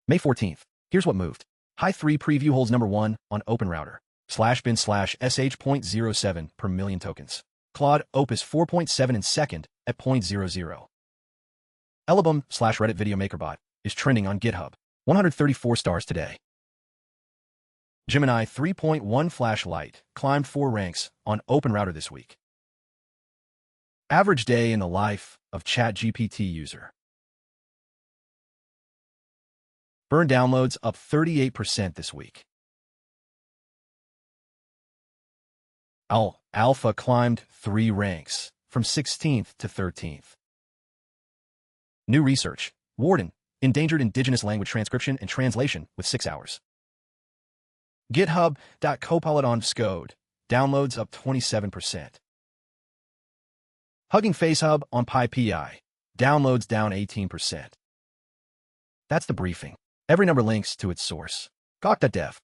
May 14th. Here's what moved. Hy3 preview holds number 1 on OpenRouter. /bin/sh.07 per million tokens. Claude Opus 4.7 in second at 0.00. Elebumm /RedditVideoMakerBot is trending on GitHub. 134 stars today. Gemini 3.1 Flash Lite climbed 4 ranks on OpenRouter this week. Average day in the life of ChatGPT user. Burn downloads up 38% this week. Alpha climbed 3 ranks, from 16th to 13th. New research. WARDEN, Endangered Indigenous language transcription and translation with 6 hours. GitHub.copilot on vscode. Downloads up 27%. Huggingface-hub on pypi. Downloads down 18%. That's the briefing. Every number links to its source. Gawk.dev.